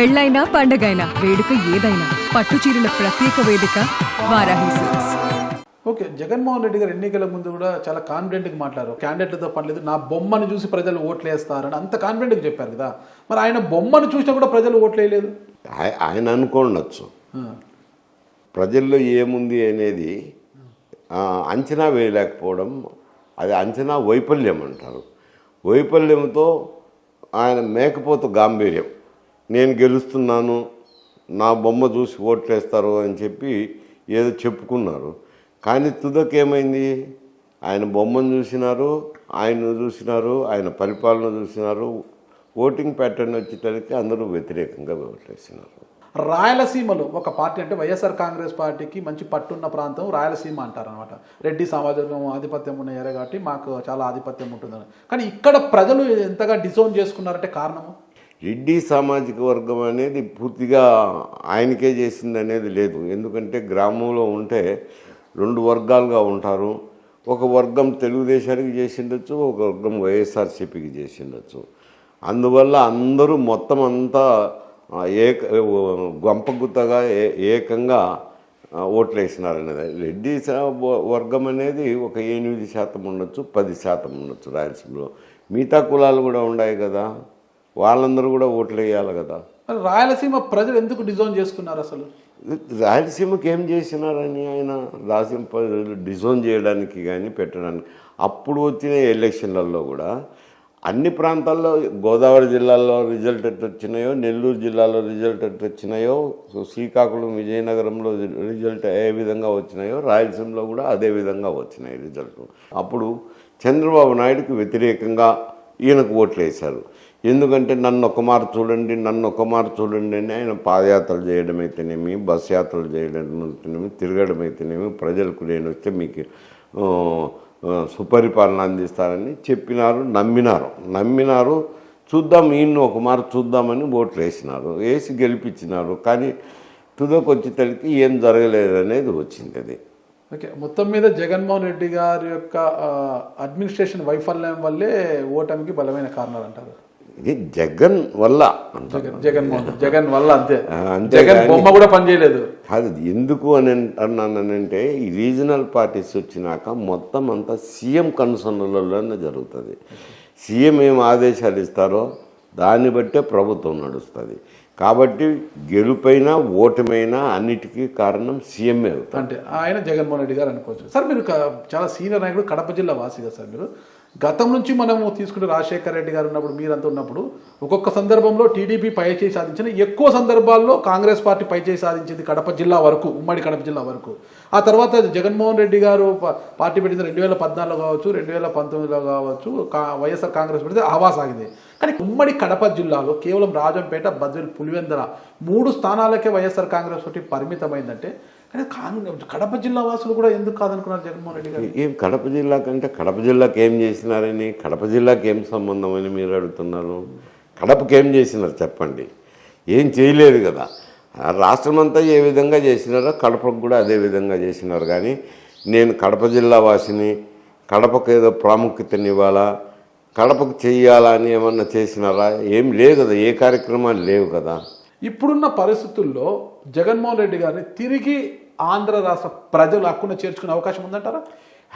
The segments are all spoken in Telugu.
పెళ్ళైనా పండగైనా వేడుక ఏదైనా పట్టు చీరల ప్రత్యేక వేదిక వారాహి సిల్క్స్. ఓకే, జగన్మోహన్ రెడ్డి గారు ఎన్నికల ముందు కూడా చాలా కాన్ఫిడెంట్గా మాట్లాడారు. క్యాండిడేట్లతో పనిలేదు, నా బొమ్మను చూసి ప్రజలు ఓట్లు వేస్తారని అంత కాన్ఫిడెంట్గా చెప్పారు కదా. మరి ఆయన బొమ్మను చూసినా కూడా ప్రజలు ఓట్లు వేయలేదు. ఆయన అనుకోండొచ్చు ప్రజల్లో ఏముంది అనేది అంచనా వేయలేకపోవడం, అది అంచనా వైఫల్యం అంటారు. వైఫల్యంతో ఆయన మేకపోతు గాంభీర్యం, నేను గెలుస్తున్నాను, నా బొమ్మ చూసి ఓట్లేస్తారు అని చెప్పి ఏదో చెప్పుకున్నారు. కానీ తుదకేమైంది? ఆయన బొమ్మను చూసినారు, ఆయన్ను చూసినారు, ఆయన పరిపాలన చూసినారు. ఓటింగ్ ప్యాటర్న్ వచ్చేసరికి అందరూ వ్యతిరేకంగా ఓట్లేసినారు. రాయలసీమలో ఒక పార్టీ అంటే వైఎస్ఆర్ కాంగ్రెస్ పార్టీకి మంచి పట్టున్న ప్రాంతం రాయలసీమ అంటారనమాట. రెడ్డి సామాజికం ఆధిపత్యం ఉన్న ఏరియా కాబట్టి మాకు చాలా ఆధిపత్యం ఉంటుందని. కానీ ఇక్కడ ప్రజలు ఎంతగా డిసోన్ చేసుకున్నారంటే కారణము రెడ్డి సామాజిక వర్గం అనేది పూర్తిగా ఆయనకే చేసింది అనేది లేదు. ఎందుకంటే గ్రామంలో ఉంటే రెండు వర్గాలుగా ఉంటారు. ఒక వర్గం తెలుగుదేశానికి చేసిండొచ్చు, ఒక వర్గం వైఎస్ఆర్సీపీకి చేసిండొచ్చు. అందువల్ల అందరూ మొత్తం అంతా గొంపగుత్తగా ఏకంగా ఓట్లేసినారనేది. రెడ్డి వర్గం అనేది ఒక 8% ఉండొచ్చు, 10% ఉండొచ్చు రాయలసీమలో. మిగతా కులాలు కూడా ఉన్నాయి కదా, వాళ్ళందరూ కూడా ఓట్లు వేయాలి కదా. రాయలసీమ ప్రజలు ఎందుకు డిజోన్ చేసుకున్నారు? అసలు రాయలసీమకి ఏం చేసినారని ఆయన రాయలసీమ ప్రజలు డిజోన్ చేయడానికి కానీ పెట్టడానికి. అప్పుడు వచ్చిన ఎలక్షన్లలో కూడా అన్ని ప్రాంతాల్లో, గోదావరి జిల్లాలో రిజల్ట్ ఎట్టు వచ్చినాయో, నెల్లూరు జిల్లాలో రిజల్ట్ ఎట్టు వచ్చినాయో, శ్రీకాకుళం విజయనగరంలో రిజల్ట్ ఏ విధంగా వచ్చినాయో, రాయలసీమలో కూడా అదే విధంగా వచ్చినాయి రిజల్ట్. అప్పుడు చంద్రబాబు నాయుడుకి వ్యతిరేకంగా ఈయనకు ఓట్లు వేశారు. ఎందుకంటే నన్ను ఒక మారు చూడండి, నన్ను ఒక మారు చూడండి అని ఆయన పాదయాత్రలు చేయడం అయితేనేమి, బస్ యాత్రలు చేయడం అయితేనేమి, తిరగడం అయితేనేమి, ప్రజలకు నేను వస్తే మీకు సుపరిపాలన అందిస్తారని చెప్పినారు, నమ్మినారు. చూద్దాం, ఈయన్ని ఒక మారు చూద్దామని ఓట్లు వేసి గెలిపించినారు. కానీ తుదకొచ్చేసరికి ఏం జరగలేదు అనేది వచ్చింది. అది ఓకే, మొత్తం మీద జగన్మోహన్ రెడ్డి గారి యొక్క అడ్మినిస్ట్రేషన్ వైఫల్యం వల్లే ఓటమికి బలమైన కారణాలు అంటారు. ఇది జగన్ వల్ల, జగన్ వల్ల అంతే. జగన్ బొమ్మ కూడా పనిచేయలేదు. అది ఎందుకు అని అన్నానంటే, ఈ రీజనల్ పార్టీస్ వచ్చినాక మొత్తం అంతా సీఎం కన్సర్న్లలోనే జరుగుతుంది. సీఎం ఏం ఆదేశాలు ఇస్తారో దాన్ని బట్టే ప్రభుత్వం నడుస్తుంది. కాబట్టి గెలుపైనా ఓటమైనా అన్నిటికీ కారణం సీఎంఏ అవుతుంది. అంటే ఆయన జగన్మోహన్ రెడ్డి గారు అనుకోవచ్చు. సార్, మీరు చాలా సీనియర్ నాయకుడు, కడప జిల్లా వాసిగా సార్. మీరు గతం నుంచి మనము తీసుకుంటే రాజశేఖర రెడ్డి గారు ఉన్నప్పుడు, మీరంతా ఉన్నప్పుడు ఒక్కొక్క సందర్భంలో టీడీపీ పైచేయి సాధించిన, ఎక్కువ సందర్భాల్లో కాంగ్రెస్ పార్టీ పైచేయి సాధించింది కడప జిల్లా వరకు, ఉమ్మడి కడప జిల్లా వరకు. ఆ తర్వాత జగన్మోహన్ రెడ్డి గారు పార్టీ పెట్టింది 2014లో కావచ్చు, 2019లో కావచ్చు, వైఎస్ఆర్ కాంగ్రెస్ పెడితే హవా సాగింది. కానీ ఉమ్మడి కడప జిల్లాలో కేవలం రాజంపేట, బద్వేల్, పులివెందుల 3 స్థానాలకే వైఎస్ఆర్ కాంగ్రెస్ పార్టీ పరిమితమైందంటే, కానీ కడప జిల్లా వాసులు కూడా ఎందుకు కాదనుకున్నారు జగన్మోహన్ రెడ్డి గారు? ఏం కడప జిల్లా కంటే కడప జిల్లాకి ఏం చేసినారని, కడప జిల్లాకి ఏం సంబంధం అని మీరు అడుగుతున్నారు? కడపకి ఏం చేసినారు చెప్పండి? ఏం చేయలేదు కదా. రాష్ట్రం అంతా ఏ విధంగా చేసినారో కడపకు కూడా అదే విధంగా చేసినారు. కానీ నేను కడప జిల్లా వాసిని, కడపకు ఏదో ప్రాముఖ్యతనివ్వాలా, కడపకు చెయ్యాలా అని ఏమన్నా చేసినారా? ఏం లేదు కదా, ఏ కార్యక్రమాలు లేవు కదా. ఇప్పుడున్న పరిస్థితుల్లో జగన్మోహన్ రెడ్డి గారిని తిరిగి ఆంధ్ర రాష్ట్ర ప్రజలు హక్కున చేర్చుకునే అవకాశం ఉందంటారా?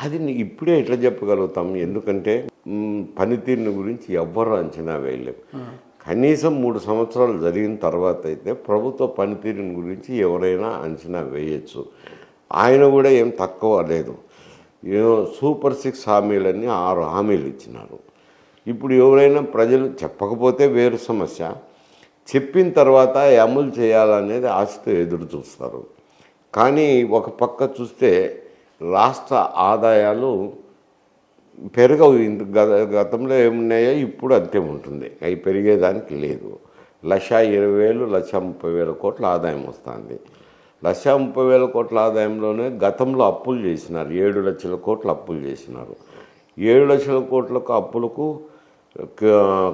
అది ఇప్పుడే ఎట్లా చెప్పగలుగుతాం? ఎందుకంటే పనితీరుని గురించి ఎవ్వరు అంచనా వేయలేము. కనీసం 3 సంవత్సరాలు జరిగిన తర్వాత అయితే ప్రభుత్వ పనితీరుని గురించి ఎవరైనా అంచనా వేయచ్చు. ఆయన కూడా ఏం తక్కువ లేదు. సూపర్ 6 హామీలన్నీ 6 హామీలు ఇచ్చినారు. ఇప్పుడు ఎవరైనా ప్రజలు చెప్పకపోతే వేరు సమస్య, చెప్పిన తర్వాత అమలు చేయాలనేది ఆశతో ఎదురు చూస్తారు. కానీ ఒక పక్క చూస్తే రాష్ట్ర ఆదాయాలు పెరగవు. గతంలో ఏమున్నాయో ఇప్పుడు అంతే ఉంటుంది, అవి పెరిగేదానికి లేదు. 1,20,000, 1,30,000 కోట్ల ఆదాయం వస్తుంది. 1,30,000 కోట్ల ఆదాయంలోనే గతంలో అప్పులు చేసినారు, 7 లక్షల కోట్ల అప్పులు చేసినారు. 7 లక్షల కోట్లకు అప్పులకు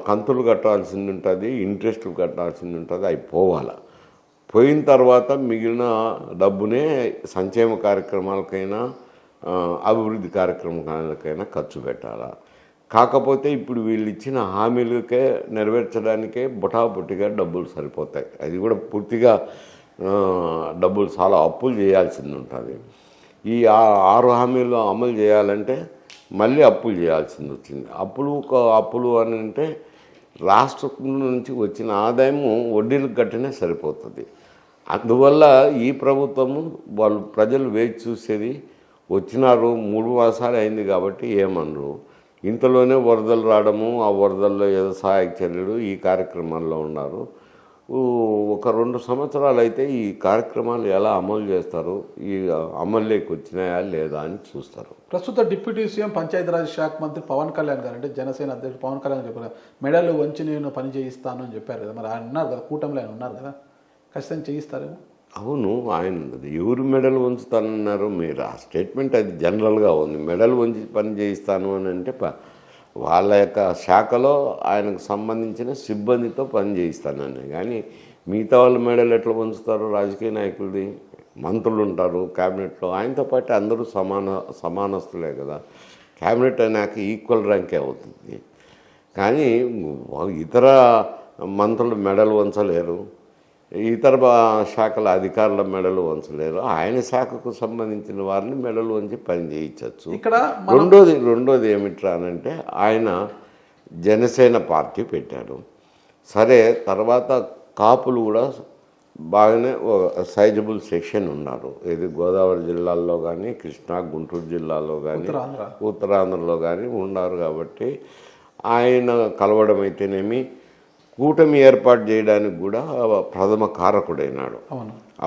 కంతులు కట్టాల్సింది ఉంటుంది, ఇంట్రెస్టులు కట్టాల్సింది ఉంటుంది. అవి పోయిన తర్వాత మిగిలిన డబ్బునే సంక్షేమ కార్యక్రమాలకైనా అభివృద్ధి కార్యక్రమాలకైనా ఖర్చు పెట్టాలా. కాకపోతే ఇప్పుడు వీళ్ళు ఇచ్చిన హామీలకే నెరవేర్చడానికే బుటాబుటిగా డబ్బులు సరిపోతాయి. అది కూడా పూర్తిగా డబ్బులు చాలా అప్పులు చేయాల్సింది ఉంటుంది. ఈ 6 హామీలు అమలు చేయాలంటే మళ్ళీ అప్పులు చేయాల్సింది వచ్చింది. అప్పులు అని అంటే రాష్ట్రం నుంచి వచ్చిన ఆదాయము వడ్డీలకు కట్టినే సరిపోతుంది. అందువల్ల ఈ ప్రభుత్వము వాళ్ళు ప్రజలు వేచి చూసేది, వచ్చినారు 3 మాసాలు అయింది కాబట్టి ఏమనరు. ఇంతలోనే వరదలు రావడము, ఆ వరదల్లో ఏదో సహాయక చర్యలు ఈ కార్యక్రమాల్లో ఉన్నారు. ఒక 2 సంవత్సరాలు అయితే ఈ కార్యక్రమాలు ఎలా అమలు చేస్తారు, ఈ అమల్లోకి వచ్చినాయా లేదా అని చూస్తారు. ప్రస్తుత డిప్యూటీ సీఎం పంచాయతీరాజ్ శాఖ మంత్రి పవన్ కళ్యాణ్ గారు, అంటే జనసేన అధ్యక్షుడు పవన్ కళ్యాణ్ చెప్పారు, మెడలు వంచి నేను పని చేయిస్తాను అని చెప్పారు కదా. మరి ఆయన ఉన్నారు కదా, కూటమిలో ఆయన ఉన్నారు కదా, ఖచ్చితంగా చేయిస్తారేమో. అవును, ఆయన ఎవరు మెడలు వంచుతానన్నారు? మీరు ఆ స్టేట్మెంట్ అది జనరల్గా ఉంది. మెడలు వంచి పని చేయిస్తాను అని అంటే వాళ్ళ యొక్క శాఖలో ఆయనకు సంబంధించిన సిబ్బందితో పని చేయిస్తానని, కానీ మిగతా వాళ్ళ మెడలు ఎట్లా వంచుతారు? రాజకీయ నాయకులది మంత్రులు ఉంటారు క్యాబినెట్లో, ఆయనతో పాటు అందరూ సమానస్తులే కదా. క్యాబినెట్ అయినాక ఈక్వల్ ర్యాంకే అవుతుంది. కానీ ఇతర మంత్రులు మెడలు వంచలేరు, ఇతర శాఖల అధికారుల మెడలు వంచలేరు. ఆయన శాఖకు సంబంధించిన వారిని మెడలు వంచి పని చేయించవచ్చు. ఇక్కడ రెండోది ఏమిట్రా అనంటే, ఆయన జనసేన పార్టీ పెట్టాడు. సరే, తర్వాత కాపులు కూడా బాగానే సైజబుల్ సెక్షన్ ఉన్నారు. ఇది గోదావరి జిల్లాల్లో కానీ, కృష్ణా గుంటూరు జిల్లాలో కానీ, ఉత్తరాంధ్రలో కానీ ఉన్నారు. కాబట్టి ఆయన కలవడం అయితేనేమి, కూటమి ఏర్పాటు చేయడానికి కూడా ప్రథమ కారకుడైనాడు.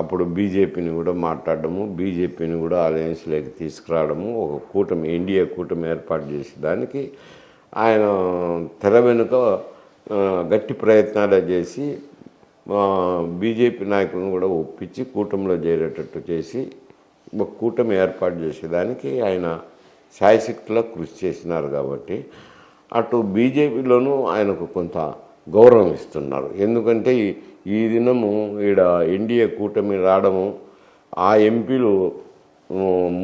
అప్పుడు బీజేపీని కూడా మాట్లాడడము, బీజేపీని కూడా అలయన్స్లోకి తీసుకురావడము, ఒక కూటమి ఎన్డీఏ కూటమి ఏర్పాటు చేసేదానికి ఆయన తెర వెనుక గట్టి ప్రయత్నాలు చేసి బీజేపీ నాయకులను కూడా ఒప్పించి కూటమిలో చేరేటట్టు చేసి ఒక కూటమి ఏర్పాటు చేసేదానికి ఆయన శాయశక్తిలో కృషి చేసినారు. కాబట్టి అటు బీజేపీలోనూ ఆయనకు కొంత గౌరవం ఇస్తున్నారు. ఎందుకంటే ఈ దినము ఈడ ఎన్డీఏ కూటమి రావడము, ఆ ఎంపీలు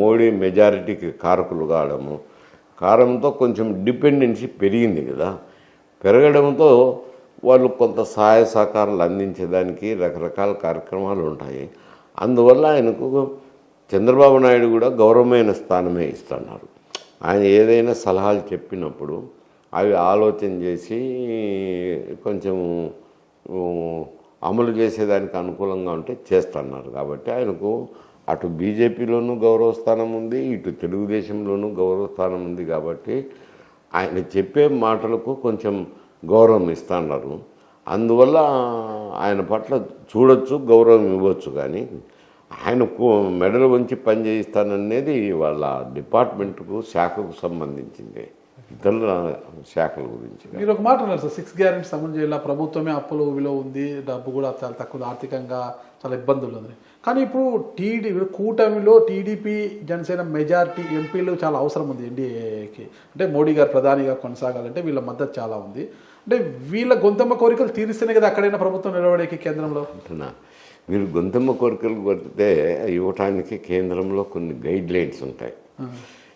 మోడీ మెజారిటీకి కారకులు కావడంతో కొంచెం డిపెండెన్సీ పెరిగింది కదా. పెరగడంతో వాళ్ళు కొంత సహాయ సహకారాలు అందించేదానికి రకరకాల కార్యక్రమాలు ఉంటాయి. అందువల్ల ఆయనకు చంద్రబాబు నాయుడు కూడా గౌరవమైన స్థానమే ఇస్తున్నారు. ఆయన ఏదైనా సలహాలు చెప్పినప్పుడు అవి ఆలోచన చేసి కొంచెం అమలు చేసేదానికి అనుకూలంగా ఉంటే చేస్తున్నారు. కాబట్టి ఆయనకు అటు బీజేపీలోనూ గౌరవస్థానం ఉంది, ఇటు తెలుగుదేశంలోనూ గౌరవస్థానం ఉంది. కాబట్టి ఆయన చెప్పే మాటలకు కొంచెం గౌరవం ఇస్తున్నారు. అందువల్ల ఆయన పట్ల చూడొచ్చు, గౌరవం ఇవ్వచ్చు. కానీ ఆయన మెడలు వంచి పని చేయిస్తాననేది వాళ్ళ డిపార్ట్మెంట్కు శాఖకు సంబంధించింది, ఇతరుల శాఖల గురించి. మీరు ఒక మాట అన్నారు సార్, 6 గ్యారెంటీస్ అమలు చేయాల, ప్రభుత్వమే అప్పుల విలువ ఉంది, డబ్బు కూడా చాలా తక్కువ, ఆర్థికంగా చాలా ఇబ్బందులు ఉంది. కానీ ఇప్పుడు కూటమిలో టీడీపీ జనసేన మెజారిటీ ఎంపీలు చాలా అవసరం ఉంది ఎన్డీఏకి. అంటే మోడీ గారు ప్రధానిగా కొనసాగాలంటే వీళ్ళ మద్దతు చాలా ఉంది. అంటే వీళ్ళ గొంతమ్మ కోరికలు తీరిస్తేనే కదా అక్కడైనా ప్రభుత్వం నిలబడేకి కేంద్రంలో. అంటున్నా, మీరు గొంతమ్మ కోరికలు కొడితే ఇవ్వటానికి కేంద్రంలో కొన్ని గైడ్ లైన్స్ ఉంటాయి.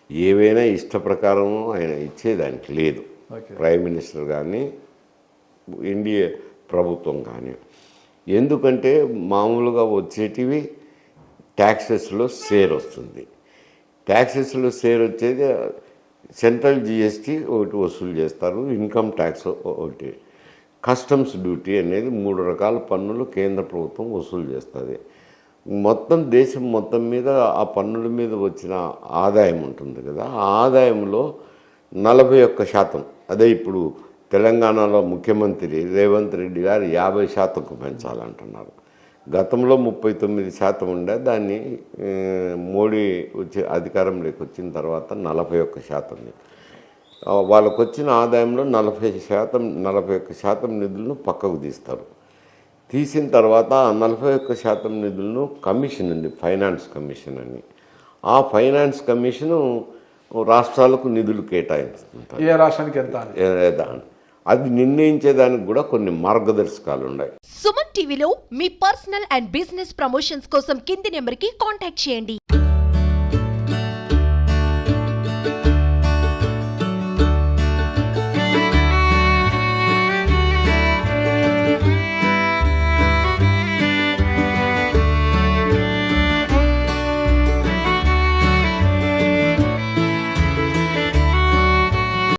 ఏవైనా ఇష్ట ప్రకారము ఆయన ఇచ్చేదానికి లేదు. ప్రైమ్ మినిస్టర్ కానీ ఎన్డీఏ ప్రభుత్వం కానీ. ఎందుకంటే మామూలుగా వచ్చేటివి ట్యాక్సెస్లో షేర్ వస్తుంది. ట్యాక్సెస్లో షేర్ వచ్చేది సెంట్రల్ జిఎస్టీ ఒకటి వసూలు చేస్తారు, ఇన్కమ్ ట్యాక్స్ ఒకటి, కస్టమ్స్ డ్యూటీ అనేది 3 రకాల పన్నులు కేంద్ర ప్రభుత్వం వసూలు చేస్తుంది. మొత్తం దేశం మొత్తం మీద ఆ పన్నుల మీద వచ్చిన ఆదాయం ఉంటుంది కదా, ఆ ఆదాయంలో 41%, అదే ఇప్పుడు తెలంగాణలో ముఖ్యమంత్రి రేవంత్ రెడ్డి గారు 50%కు పెంచాలంటున్నారు. గతంలో 39% ఉండే, దాన్ని మోడీ అధికారంలోకి వచ్చిన తర్వాత 41%. వాళ్ళకు వచ్చిన ఆదాయంలో 41% నిధులను పక్కకు తీస్తారు. తీసిన తర్వాత 41% నిధులను కమిషన్ ఉంది, ఫైనాన్స్ కమిషన్ అని. ఆ ఫైనాన్స్ కమిషను రాష్ట్రాలకు నిధులు కేటాయిస్తుంటారు. ఏ రాష్ట్రానికి ఎంత అది నిర్ణయించేదానికి కూడా కొన్ని మార్గదర్శకాలు ఉన్నాయి. సుమన్ టీవీలో మీ పర్సనల్ అండ్ బిజినెస్ ప్రమోషన్స్ కోసం కింది నెంబర్కి కాంటాక్ట్ చేయండి.